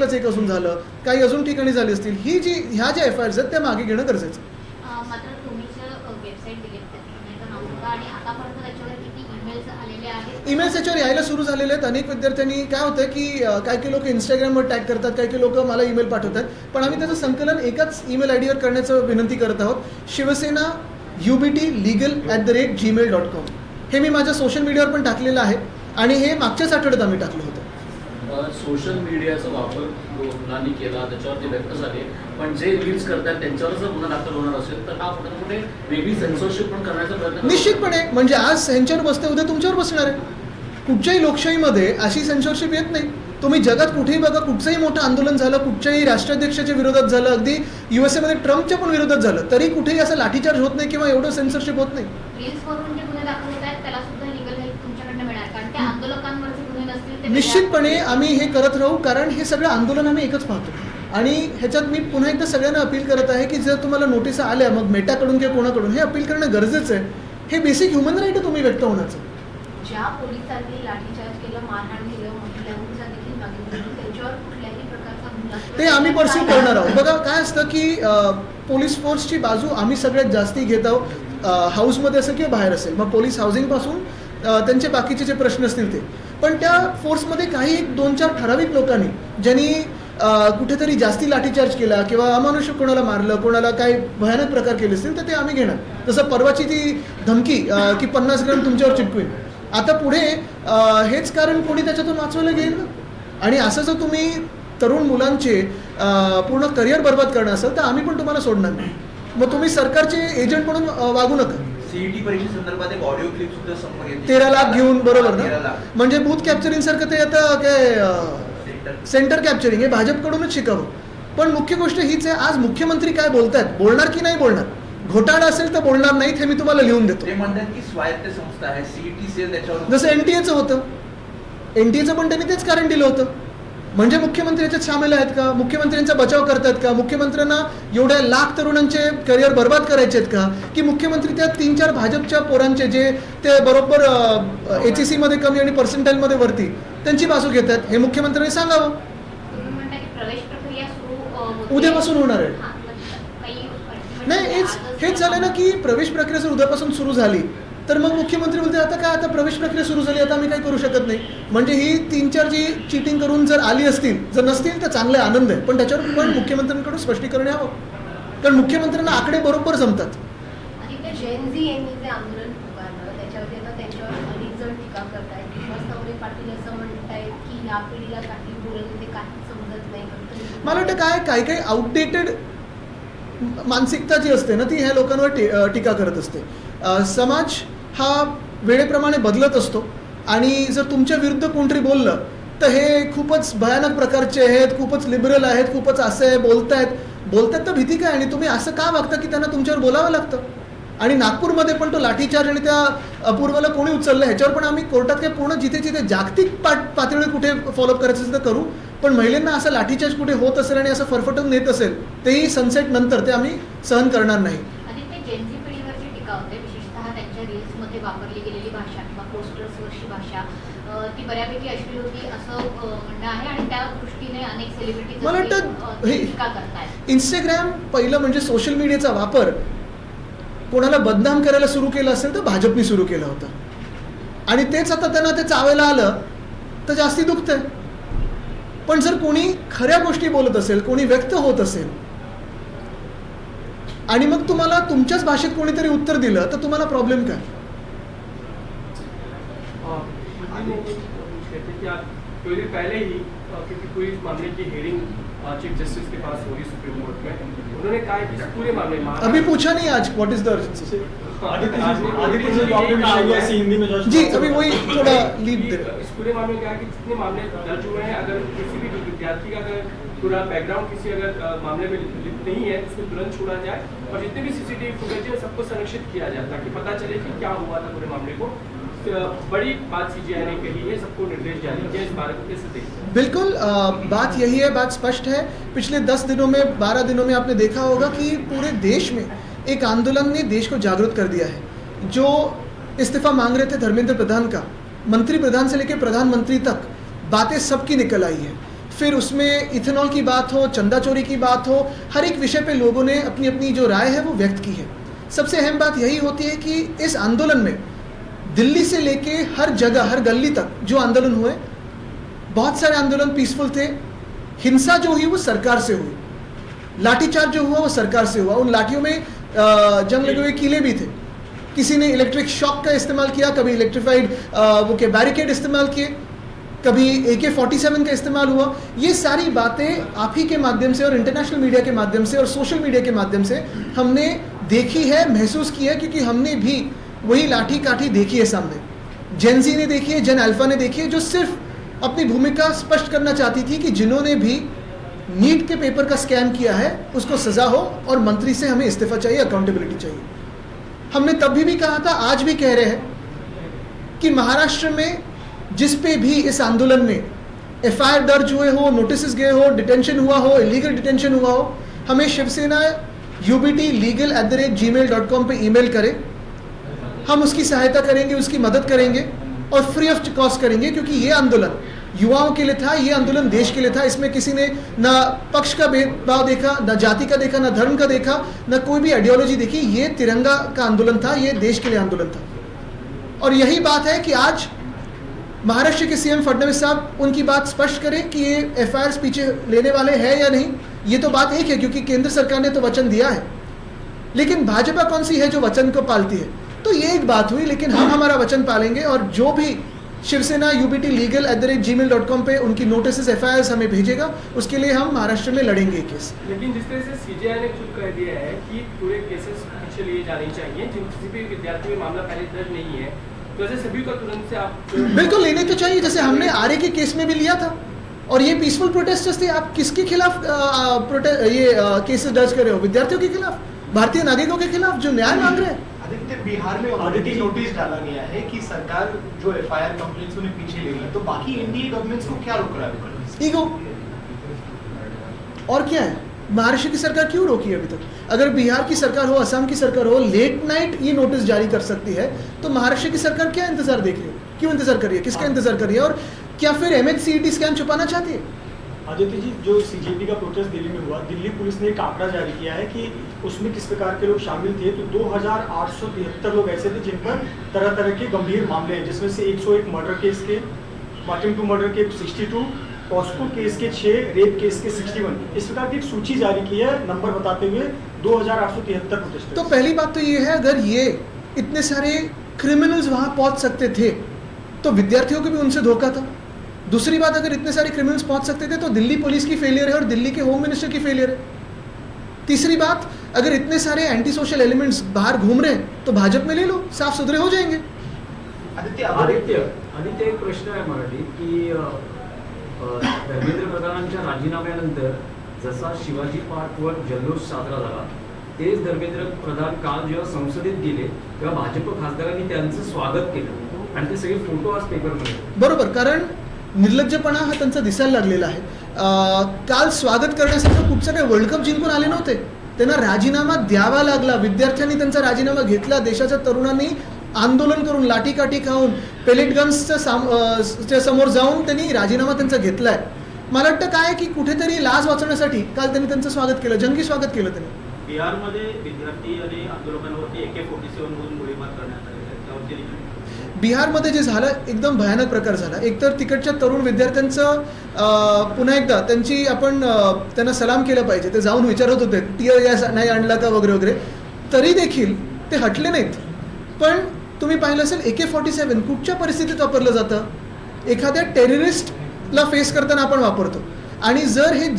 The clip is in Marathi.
एक अजून झालं, काही अजून ठिकाणी झाली असतील, ह्या ज्या FIRs आहेत त्या मागे घेणं गरजेचं. मात्र तुम्ही वेबसाईट डिलीट केली आणि आतापर्यंत त्याच्यावर किती ईमेल्स आलेले आहेत? ईमेल्स त्याच्यावर यायला सुरू झालेले आहेत. अनेक विद्यार्थ्यांनी काय होतं की काही लोक Instagramवर टॅग करतात, काही लोक मला ईमेल पाठवतात, पण आम्ही त्याचं संकलन एकाच ईमेल ID वर करण्याचं विनंती करत आहोत. शिवसेना UBT@gmail.com हे मी माझ्या सोशल मीडियावर पण टाकलेलं आहे आणि हे मागच्याच आठवड्यात आम्ही टाकलं होतं. सोशल मीडियाचा वापर मुलांनी केला, त्याच्यावरती व्यक्त झाले, पण जे रील्स करतात त्यांच्यावर जर गुन्हा दाखल होणार असेल तर हा कुठे वेगळी सेन्सरशिप पण करण्याचा प्रयत्न निश्चितपणे. म्हणजे आज ह्यांच्यावर बसते, उद्या तुमच्यावर बसणार आहे. कुठच्याही लोकशाहीमध्ये अशी सेन्सरशिप येत नाही. तुम्ही जगात कुठेही बघा, कुठचंही मोठं आंदोलन झालं, कुठच्याही राष्ट्राध्यक्षाच्या विरोधात झालं, अगदी USA मध्ये ट्रम्पच्या पण विरोधात झालं, तरी कुठेही असं लाठीचार्ज होत नाही किंवा एवढं सेन्सरशिप होत नाही. रील्सवरून जे गुन्हे दाखल होत आहेत त्याला सुद्धा लीगल हेल्प तुमच्याकडनं मिळणार, कारण त्या आंदोलकांवरचे गुन्हे नसतील ते निश्चितपणे आम्ही हे करत राहू, कारण हे सगळं आंदोलन आम्ही एकच पाहतो. आणि ह्याच्यात मी पुन्हा एकदा सगळ्यांना अपील करत आहे की जर तुम्हाला नोटीस आल्या, मग मेटाकडून किंवा कोणाकडून, हे अपील करणं गरजेचं आहे. हे बेसिक ह्युमन राईट आहे तुम्ही व्यक्त होण्याचं. ज्या पोलिसांनी लाठीचार्ज केलं, मारहाण केलं, महिलांचा देखील मागे त्यांच्यावर कुठल्याही प्रकारचा गुन्हा ते आम्ही परस्यू करणार आहोत. बघा काय असतं की पोलीस फोर्सची बाजू आम्ही सगळ्यात जास्ती घेत आहोत, हाऊसमध्ये असेल किंवा बाहेर असेल. मग पोलीस हाऊसिंगपासून त्यांचे बाकीचे जे प्रश्न असतील ते, पण त्या फोर्समध्ये काही 2-4 ठराविक लोकांनी ज्यांनी कुठेतरी जास्ती लाठीचार्ज केला किंवा अमानुष्य कोणाला मारलं, कोणाला काही भयानक प्रकार केले असतील तर ते आम्ही घेणार. जसं परवाची ती धमकी की 50 ग्रॅम तुमच्यावर चिटकवीन, आता पुढे हेच कारण कोणी त्याच्यातून वाचवलं गेलं ना. आणि असं जर तुम्ही तरुण मुलांचे पूर्ण करिअर बर्बाद करणं असेल तर आम्ही पण तुम्हाला सोडणार नाही. मग तुम्ही सरकारचे एजंट म्हणून वागू नका. CET परीक्षेसंदर्भात एक ऑडिओ क्लिप सुद्धा समोर येते. 13 लाख घेऊन, बरोबर ना. 13 लाख. म्हणजे बूथ कॅप्चरिंग सारखं ते आता काय सेंटर कॅप्चरिंग हे भाजपकडूनच शिकावं. पण मुख्य गोष्ट हीच आहे, आज मुख्यमंत्री काय बोलतात, बोलणार की नाही बोलणार. घोटाळा असेल तर बोलणार नाहीत, हे मी तुम्हाला लिहून देतो. ते म्हणतात की स्वायत्त संस्था आहे, CET सेल त्याच्यावर. जसं NTAचं होतं, NTAचं पण त्यांनी तेच कारण दिलं होतं. म्हणजे मुख्यमंत्री याच्यात सामील आहेत का, मुख्यमंत्र्यांचा बचाव करतात का, मुख्यमंत्र्यांना एवढ्या लाख तरुणांचे करिअर बर्बाद करायचे आहेत का, की मुख्यमंत्री त्या 3-4 भाजपच्या पोरांचे जे ते बरोबर HEC मध्ये कमी आणि पर्सेंटाईलमध्ये वरती त्यांची बाजू घेतात, हे मुख्यमंत्र्यांनी सांगावं. तुम्ही म्हणता की प्रवेश प्रक्रिया सुरू उद्यापासून होणार आहे. नाही, हेच झालं ना की प्रवेश प्रक्रिया जर उद्यापासून सुरू झाली तर मग मुख्यमंत्री बोलते आता काय, आता प्रवेश प्रक्रिया सुरू झाली, आता आम्ही काही करू शकत नाही. म्हणजे ही 3-4 जी चिटिंग करून जर आली असतील, जर नसतील तर चांगले आनंद आहे, पण त्याच्यावर पण मुख्यमंत्र्यांकडून स्पष्टीकरण यावं, कारण मुख्यमंत्र्यांना आकडे बरोबर जमतात. आणि ते जेन झी यांनी जे आंदोलन पुकारलं त्याच्यावरती आता त्यांच्यावर अनेक जण टीका करतायत. विश्वास तावरे पाटील असं म्हणतायत की या पिढीला काही बोलून ते काही समजत नाही. मला वाटतं काही आउटडेटेड मानसिकता जी असते ना, ती ह्या लोकांवर टीका करत असते. समाज हा वेळेप्रमाणे बदलत असतो आणि जर तुमच्या विरुद्ध कोणतरी बोललं तर हे खूपच भयानक प्रकारचे आहेत, खूपच लिबरल आहेत, खूपच असं आहे, बोलतात तर भीती काय, आणि तुम्ही असं का वागता की त्यांना तुमच्यावर बोलावं लागतं. आणि नागपूरमध्ये पण तो लाठीचार्ज आणि त्या अपूर्वाला कोणी उचललं ह्याच्यावर पण आम्ही कोर्टात काय पूर्ण जिथे जागतिक पातळीवर कुठे फॉलोअप करायचं असेल तर करू, पण महिलांना असं लाठीचार्ज कुठे होत असेल आणि असं फरफटून नेत असेल तेही सनसेट नंतर ते आम्ही सहन करणार नाही. जेनझी पिढीवरची टीका होते, विशेषतः त्यांच्या रील्समध्ये वापरली गेलेली भाषा किंवा पोस्टर्सवरची भाषा ती बऱ्यापैकी अश्लील होती असं म्हणणं आहे आणि त्या दृष्टीने अनेक सेलिब्रिटीज मला वाटतं टीका करतायत. इंस्टाग्राम पहिलं म्हणजे सोशल मीडियाचा वापर कोणाला बदनाम करायला सुरू केलं असेल तर भाजपनी सुरू केला होता, आणि तेच आता त्यांना ते चावायला आलं तर जास्ती दुखतंय. पण जर कोणी खऱ्या गोष्टी बोलत असेल, कोणी व्यक्त होत असेल आणि मग तुम्हाला तुमच्याच भाषेत कोणीतरी उत्तर दिलं तर तुम्हाला प्रॉब्लेम काय. पहले ही क्योंकि पूरी मामले की हियरिंग चीफ जस्टिस के पास हो रही सुप्रीम कोर्ट में, उन्होंने कहा कि पूरे मामले में अभी पूछा नहीं आज व्हाट इज द अर्जेंसी जी, अभी वही थोड़ा लीव दे. इस पूरे मामले में क्या कि जितने मामले दर्ज हुए हैं, अगर किसी भी विद्यार्थी का अगर पूरा बैकग्राउंड किसी अगर मामले में लिप्त नहीं है उसको तुरंत छोड़ा जाए, और जितने भी CCTV फुटेज है सबको संरक्षित किया जाए ताकि पता चले कि क्या हुआ था पूरे मामले को. बड़ी बात CGI ने कही है, सबको निर्देश जारी किया, इस बारे में कैसे देखते हैं? बिल्कुल, बात यही है, बात स्पष्ट है. पिछले 10 दिनों में 12 दिनों में आपने देखा होगा कि पूरे देश में एक आंदोलन ने देश को जागरूक कर दिया है. जो इस्तीफा मांग रहे थे धर्मेंद्र प्रधान का, मंत्री प्रधान से लेकर प्रधानमंत्री तक बातें सबकी निकल आई है. फिर उसमें इथेनॉल की बात हो, चंदा चोरी की बात हो, हर एक विषय पे लोगों ने अपनी अपनी जो राय है वो व्यक्त की है। सबसे अहम बात यही होती है कि इस आंदोलन में दिल्ली से लेके हर जगह, हर गली तक जो आंदोलन हुए, बहुत सारे आंदोलन पीसफुल थे। हिंसा जो हुई वो सरकार से हुई, लाठीचार्ज जो हुआ वो सरकार से हुआ। उन लाठियों में जंग लगे हुए कीले भी थे। किसी ने इलेक्ट्रिक शॉक का इस्तेमाल किया, कभी इलेक्ट्रीफाइड वो के बैरिकेड इस्तेमाल किए, कभी AK-47 का इस्तेमाल हुआ। ये सारी बातें आप ही के माध्यम से और इंटरनेशनल मीडिया के माध्यम से और सोशल मीडिया के माध्यम से हमने देखी है, महसूस की है, क्योंकि हमने भी वही लाठी काठी देखी है सामने। जेन ज़ी ने देखी है, जेन अल्फा ने देखी है, जो सिर्फ अपनी भूमिका स्पष्ट करना चाहती थी कि जिन्होंने भी नीट के पेपर का स्कैम किया है उसको सजा हो और मंत्री से हमें इस्तीफा चाहिए, अकाउंटेबिलिटी चाहिए। हमने तब भी कहा था, आज भी कह रहे हैं कि महाराष्ट्र में जिस पे भी इस आंदोलन में FIR दर्ज हुए हो, नोटिस गए हो, डिटेंशन हुआ हो, इलीगल डिटेंशन हुआ हो, हमें शिवसेना ubt@gmail.com पे ईमेल करें। हम उसकी सहायता करेंगे, उसकी मदद करेंगे और फ्री ऑफ कॉस्ट करेंगे, क्योंकि ये आंदोलन युवाओं के लिए था, ये आंदोलन देश के लिए था। इसमें किसी ने ना पक्ष का भेदभाव देखा, ना जाति का देखा, ना धर्म का देखा, ना कोई भी आइडियोलॉजी देखी। ये तिरंगा का आंदोलन था, ये देश के लिए आंदोलन था। और यही बात है कि आज महाराष्ट्र के CM फडणवीस साहब उनकी बात स्पष्ट करें कि ये FIR पीछे लेने वाले हैं या नहीं। ये तो बात एक है, क्योंकि केंद्र सरकार ने तो वचन दिया है, लेकिन भाजपा कौन सी है जो वचन को पालती है। तो ये एक बात हुई, लेकिन हम हमारा वचन पालेंगे और जो भी शिवसेना ubt@gmail.com पे उनकी नोटिस FIRs हमें भेजेगा, उसके लिए हम महाराष्ट्र में लड़ेंगे केस। लेकिन जिस तरह से CJI ने खुद कह दिया है कि पूरे केसेस पीछे लिए जाने चाहिए, जिन किसी भी विद्यार्थी में मामला पहले दर्ज नहीं है, तो ऐसे सभी को तुरंत से आप बिल्कुल लेने तो चाहिए, जैसे हमने आर्य के केस में भी लिया था। और ये पीसफुल प्रोटेस्टर्स थे। आप किसके खिलाफ केसेस दर्ज कर रहे हो? विद्यार्थियों के खिलाफ, भारतीय नागरिकों के खिलाफ जो न्याय मांग रहे हैं। आदित्य, बिहार में ऑलरेडी नोटिस डाला गया है कि सरकार जो FIR कंप्लेंट्स उन्हें पीछे ले रही है, तो बाकी एनडीए गवर्नमेंट्स को क्या रोक रहा है? ईगो। और क्या है? महाराष्ट्र की सरकार क्यों रोकी है अभी तक? अगर बिहार की सरकार हो, असम की सरकार हो, लेट नाइट ये नोटिस जारी कर सकती है, तो महाराष्ट्र की सरकार क्या इंतजार देख रही है? क्यों इंतजार कर रही है? किसका इंतजार कर रही है? और क्या फिर MHCET स्कैम छुपाना चाहती है? आदित्य जी, जो CJP का प्रोटेस्ट दिल्ली में हुआ, दिल्ली पुलिस ने एक आंकड़ा जारी किया है कि उसमें किस प्रकार के लोग शामिल थे। तो 2873 लोग ऐसे थे जिन पर तरह तरह के गंभीर मामले हैं, जिसमें से 101 मर्डर केस के, मार्टिन टू मर्डर के 62, पॉस्को केस के 6, रेप केस के 61। इस प्रकार की एक सूची जारी की है, नंबर बताते हुए 2873 प्रोटेस्ट। तो पहली बात तो ये है, अगर ये इतने सारे क्रिमिनल्स वहां पहुंच सकते थे तो विद्यार्थियों को भी उनसे धोखा था। दूसरी बात, अगर इतने सारे क्रिमिनल्स पहुंच सकते थे तो दिल्ली पुलिस की फेलियर है और दिल्ली के होम मिनिस्टर की फेलियर है। तीसरी बात, अगर इतने सारे एंटी सोशल एलिमेंट्स बाहर घूम रहे हैं तो भाजपा में ले लो, साफ सुथरे हो जाएंगे। आदित्य एक प्रश्न आहे मराठीत की धर्मेंद्र प्रधानांच्या राजीनाम्यानंतर जसा शिवाजी पार्कवर जल्लोष साजरा झाला, तेच धर्मेंद्र प्रधान काल जेव्हा संसदेत गेले तेव्हा भाजप खासदारांनी त्यांचं स्वागत केलं आणि ते सगळे फोटो आज पेपरमध्ये। बरोबर, कारण निर्लज्जपणा हा त्यांचा दिसायला लागलेला आहे। काल स्वागत करण्यासाठी कुठचं काही वर्ल्ड कप जिंकून आले नव्हते, त्यांना राजीनामा द्यावा लागला। विद्यार्थ्यांनी त्यांचा राजीनामा घेतला, देशाच्या तरुणांनी आंदोलन करून, लाठीकाठी खाऊन, पेलेट गन्सच्या समोर जाऊन त्यांनी राजीनामा त्यांचा घेतलाय। मला वाटतं काय की कुठेतरी लाज वाचवण्यासाठी काल त्यांनी त्यांचं स्वागत केलं, जंगी स्वागत केलं त्यांनी। बिहारमध्ये विद्यार्थी आणि आंदोलकांवरती AK-47 मधून गोळीबार करण्यात आले, त्यावरती बिहारमध्ये जे झालं एकदम भयानक प्रकार झाला। एकतर तिकडच्या तरुण विद्यार्थ्यांचं पुन्हा एकदा त्यांची आपण त्यांना सलाम केलं पाहिजे। ते जाऊन विचारत होते टीयर गॅस नाही आणला का वगैरे वगैरे, तरी देखील ते हटले नाहीत। पण तुम्ही पाहिलं असेल AK-47 कुठच्या परिस्थितीत वापरलं जातं? एखाद्या टेररिस्टला फेस करताना आपण वापरतो। आणि जर हे